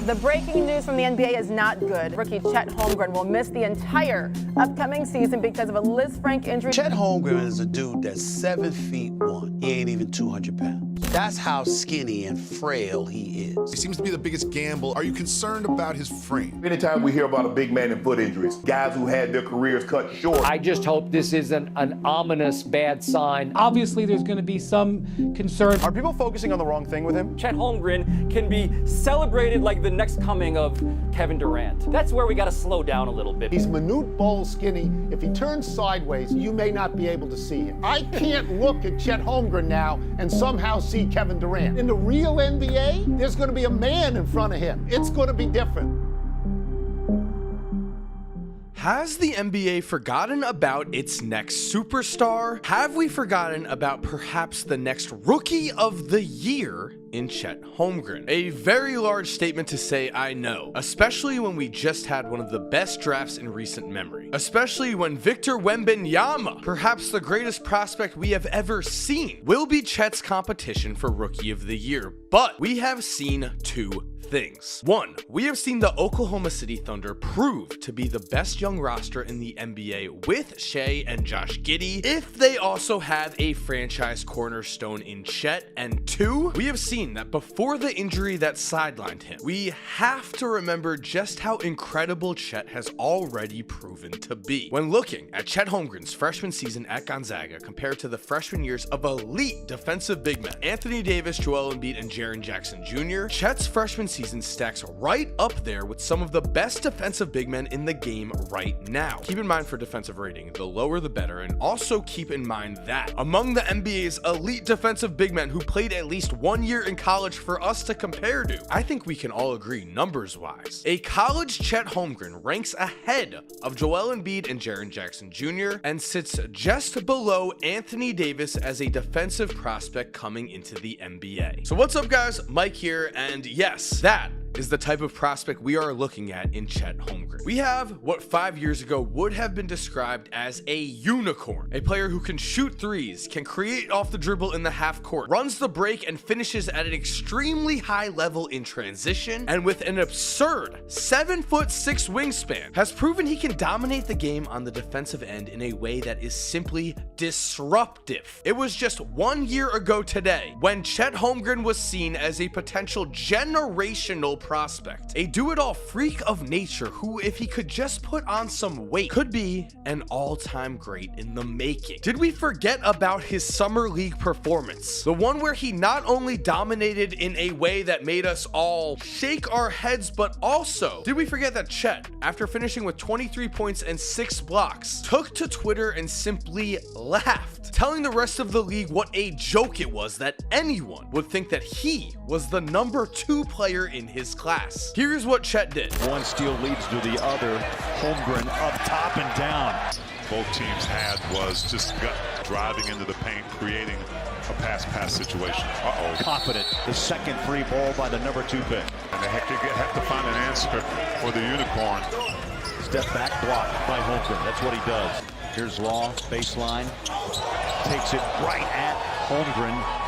The breaking news from the NBA is not good. Rookie Chet Holmgren will miss the entire upcoming season because of a Lisfranc injury. Chet Holmgren is a dude that's 7'1". He ain't even 200 pounds. That's how skinny and frail he is. He seems to be the biggest gamble. Are you concerned about his frame? Anytime we hear about a big man in foot injuries, guys who had their careers cut short. I just hope this isn't an ominous bad sign. Obviously, there's going to be some concern. Are people focusing on the wrong thing with him? Chet Holmgren can be celebrated like the next coming of Kevin Durant. That's where we got to slow down a little bit. He's minute bowl skinny. If he turns sideways, you may not be able to see him. I can't look at Chet Holmgren now and somehow see Kevin Durant. In the real NBA, there's going to be a man in front of him. It's going to be different. Has the NBA forgotten about its next superstar? Have we forgotten about perhaps the next rookie of the year in Chet Holmgren? A very large statement to say, I know, especially when we just had one of the best drafts in recent memory, especially when Victor Wembanyama, perhaps the greatest prospect we have ever seen, will be Chet's competition for rookie of the year. But we have seen two things. One, we have seen the Oklahoma City Thunder prove to be the best young roster in the NBA with Shea and Josh Giddey if they also have a franchise cornerstone in Chet. And two, we have seen that before the injury that sidelined him, we have to remember just how incredible Chet has already proven to be. When looking at Chet Holmgren's freshman season at Gonzaga compared to the freshman years of elite defensive big men Anthony Davis, Joel Embiid, and Jaren Jackson Jr., Chet's freshman season stacks right up there with some of the best defensive big men in the game right now. Keep in mind for defensive rating, the lower the better, and also keep in mind that among the NBA's elite defensive big men who played at least 1 year in college for us to compare to, I think we can all agree numbers wise, a college Chet Holmgren ranks ahead of Joel Embiid and Jaren Jackson Jr. and sits just below Anthony Davis as a defensive prospect coming into the NBA. So what's up guys, Mike here, and yes, that is the type of prospect we are looking at in Chet Holmgren. We have what 5 years ago would have been described as a unicorn, a player who can shoot threes, can create off the dribble in the half court, runs the break, and finishes at an extremely high level in transition, and with an absurd 7'6" wingspan, has proven he can dominate the game on the defensive end in a way that is simply disruptive. It was just 1 year ago today when Chet Holmgren was seen as a potential generational prospect, a do-it-all freak of nature who, if he could just put on some weight, could be an all-time great in the making. Did we forget about his summer league performance? The one where he not only dominated in a way that made us all shake our heads, but also, did we forget that Chet, after finishing with 23 points and 6 blocks, took to Twitter and simply laughed, telling the rest of the league what a joke it was that anyone would think that he was the #2 player in his class. Here's what Chet did. One steal leads to the other. Holmgren up top and down. Both teams had was just driving into the paint, creating a pass situation. Confident. The second free ball by the #2 pick. And they have to find an answer for the unicorn. Step back block by Holmgren. That's what he does. Here's Law, baseline. Takes it right at Holmgren.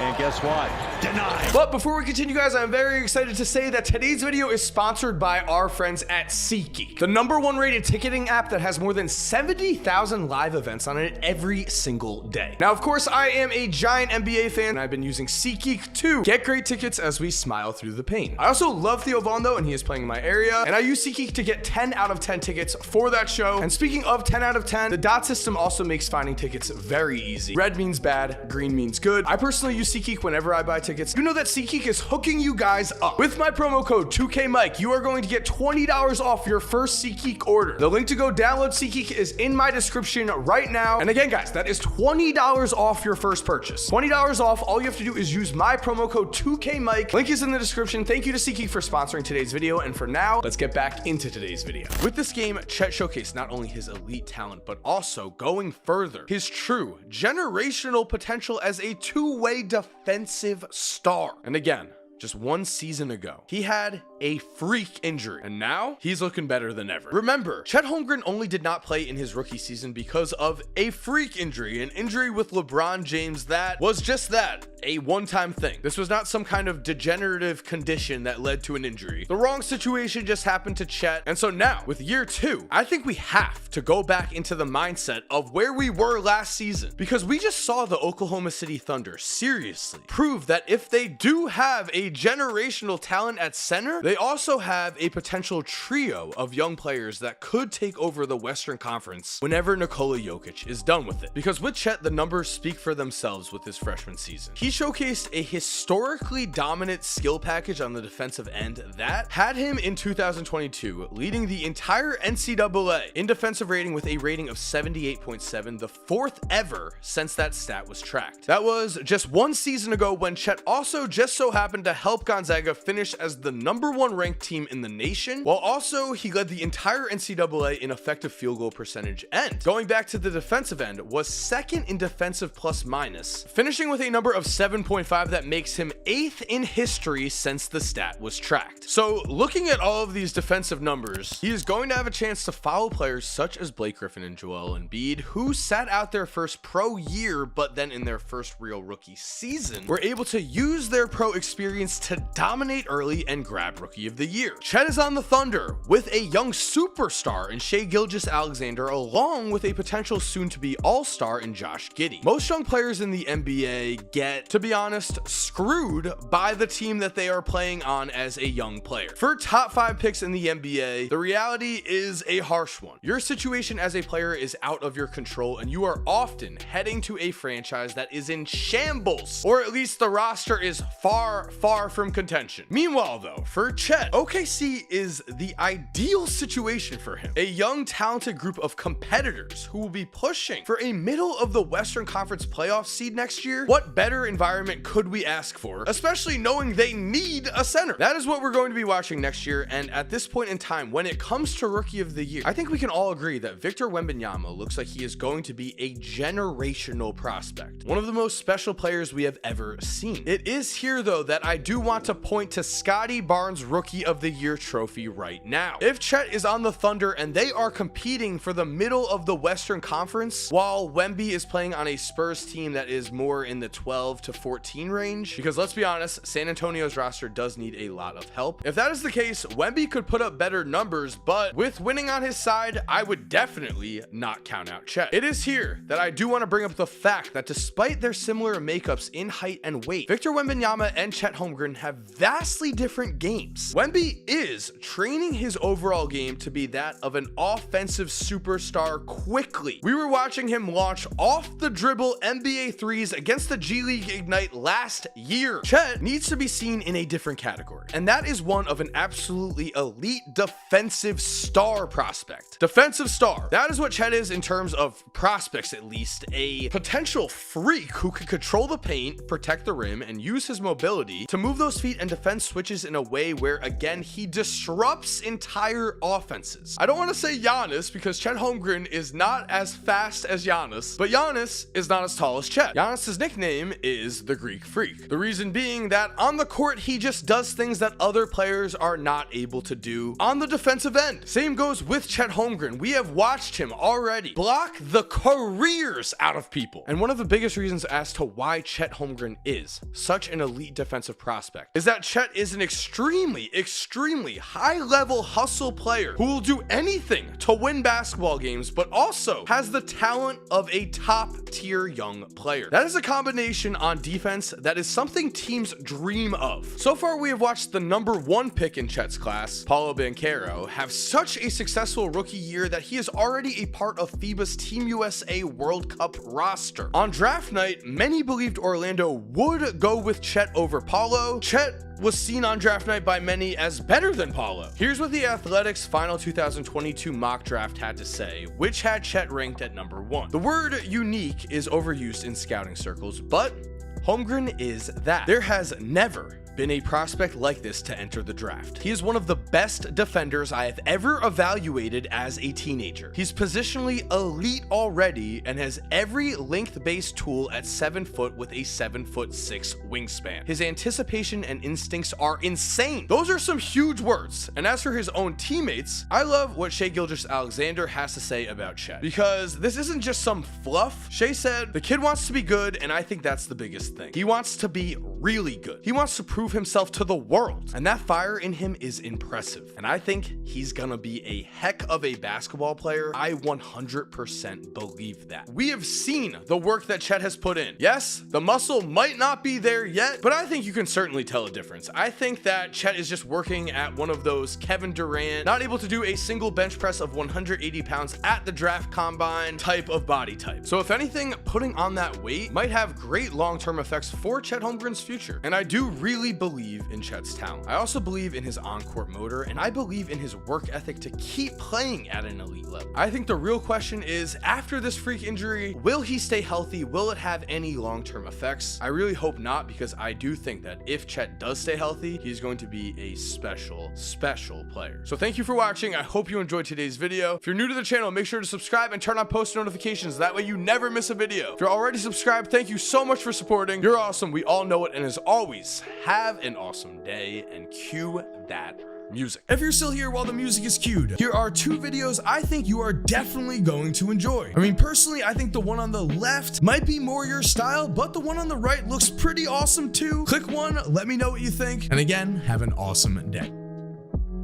And guess what? Denied. But before we continue, guys, I'm very excited to say that today's video is sponsored by our friends at SeatGeek, the #1 rated ticketing app that has more than 70,000 live events on it every single day. Now, of course, I am a giant NBA fan, and I've been using SeatGeek to get great tickets as we smile through the pain. I also love Theo Vaughn, though, and he is playing in my area, and I use SeatGeek to get 10 out of 10 tickets for that show. And speaking of 10 out of 10, the dot system also makes finding tickets very easy. Red means bad, green means good. I personally use SeatGeek whenever I buy tickets. You know that SeatGeek is hooking you guys up. With my promo code 2KMike, you are going to get $20 off your first SeatGeek order. The link to go download SeatGeek is in my description right now. And again, guys, that is $20 off your first purchase. $20 off. All you have to do is use my promo code 2KMike. Link is in the description. Thank you to SeatGeek for sponsoring today's video. And for now, let's get back into today's video. With this game, Chet showcased not only his elite talent, but also going further, his true generational potential as a two-way defensive star. And again, just 1 season ago, he had a freak injury, and now he's looking better than ever. Remember, Chet Holmgren only did not play in his rookie season because of a freak injury, an injury with LeBron James that was just that, a one-time thing. This was not some kind of degenerative condition that led to an injury. The wrong situation just happened to Chet, and so now, with year 2, I think we have to go back into the mindset of where we were last season, because we just saw the Oklahoma City Thunder seriously prove that if they do have a generational talent at center, they also have a potential trio of young players that could take over the Western Conference whenever Nikola Jokic is done with it. Because with Chet, the numbers speak for themselves with his freshman season. He showcased a historically dominant skill package on the defensive end that had him in 2022 leading the entire NCAA in defensive rating with a rating of 78.7, the 4th ever since that stat was tracked. That was just 1 season ago when Chet also just so happened to help Gonzaga finish as the #1 ranked team in the nation, while also he led the entire NCAA in effective field goal percentage, and going back to the defensive end, was 2nd in defensive plus minus, finishing with a number of 7.5 that makes him 8th in history since the stat was tracked. So looking at all of these defensive numbers, he is going to have a chance to follow players such as Blake Griffin and Joel Embiid, who sat out their first pro year, but then in their first real rookie season were able to use their pro experience to dominate early and grab Rookie of the Year. Chet is on the Thunder with a young superstar in Shai Gilgeous-Alexander, along with a potential soon-to-be all-star in Josh Giddey. Most young players in the NBA get, to be honest, screwed by the team that they are playing on as a young player. For top 5 picks in the NBA, the reality is a harsh one. Your situation as a player is out of your control, and you are often heading to a franchise that is in shambles, or at least the roster is far from contention. Meanwhile though, for Chet, OKC is the ideal situation for him. A young, talented group of competitors who will be pushing for a middle of the Western Conference playoff seed next year. What better environment could we ask for, especially knowing they need a center? That is what we're going to be watching next year, and at this point in time, when it comes to Rookie of the Year, I think we can all agree that Victor Wembanyama looks like he is going to be a generational prospect, one of the most special players we have ever seen. It is here though that I do want to point to Scottie Barnes' Rookie of the Year trophy right now. If Chet is on the Thunder and they are competing for the middle of the Western Conference, while Wemby is playing on a Spurs team that is more in the 12 to 14 range, because let's be honest, San Antonio's roster does need a lot of help. If that is the case, Wemby could put up better numbers, but with winning on his side, I would definitely not count out Chet. It is here that I do want to bring up the fact that despite their similar makeups in height and weight, Victor Wembanyama and Chet Holmgren have vastly different games. Wemby is training his overall game to be that of an offensive superstar quickly. We were watching him launch off the dribble NBA threes against the G League Ignite last year. Chet needs to be seen in a different category, and that is one of an absolutely elite defensive star prospect. Defensive star. That is what Chet is in terms of prospects, at least. A potential freak who can control the paint, protect the rim, and use his mobility to move those feet and defend switches in a way where, again, he disrupts entire offenses. I don't want to say Giannis because Chet Holmgren is not as fast as Giannis, but Giannis is not as tall as Chet. Giannis's nickname is the Greek Freak. The reason being that on the court, he just does things that other players are not able to do on the defensive end. Same goes with Chet Holmgren. We have watched him already block the careers out of people. And one of the biggest reasons as to why Chet Holmgren is such an elite defensive prospect is that Chet is an extremely high-level hustle player who will do anything to win basketball games, but also has the talent of a top-tier young player. That is a combination on defense that is something teams dream of. So far, we have watched the #1 pick in Chet's class, Paolo Banchero, have such a successful rookie year that he is already a part of FIBA's Team USA World Cup roster. On draft night, many believed Orlando would go with Chet over Paolo. Chet was seen on draft night by many as better than Paolo. Here's what the Athletics final 2022 mock draft had to say, which had Chet ranked at #1. The word unique is overused in scouting circles, but Holmgren is that. There has never been a prospect like this to enter the draft. He is one of the best defenders I have ever evaluated as a teenager. He's positionally elite already and has every length-based tool at 7 foot with a 7'6" wingspan. His anticipation and instincts are insane. Those are some huge words. And as for his own teammates, I love what Shai Gilgeous-Alexander has to say about Chet, because this isn't just some fluff. Shai said, the kid wants to be good, and I think that's the biggest thing. He wants to be really good. He wants to prove himself to the world, and that fire in him is impressive. And I think he's gonna be a heck of a basketball player. I 100% believe that. We have seen the work that Chet has put in. Yes, the muscle might not be there yet, but I think you can certainly tell a difference. I think that Chet is just working at one of those Kevin Durant, not able to do a single bench press of 180 pounds at the draft combine type of body type. So if anything, putting on that weight might have great long-term effects for Chet Holmgren's future. And I do really believe in Chet's talent. I also believe in his on-court motor, and I believe in his work ethic to keep playing at an elite level. I think the real question is, after this freak injury, will he stay healthy? Will it have any long-term effects? I really hope not, because I do think that if Chet does stay healthy, he's going to be a special player. So thank you for watching. I hope you enjoyed today's video. If you're new to the channel, make sure to subscribe and turn on post notifications. That way you never miss a video. If you're already subscribed, thank you so much for supporting. You're awesome. We all know it. And as always, have an awesome day and cue that music. If you're still here while the music is cued, here are 2 videos I think you are definitely going to enjoy. I mean, personally, I think the one on the left might be more your style, but the one on the right looks pretty awesome too. Click one, let me know what you think. And again, have an awesome day.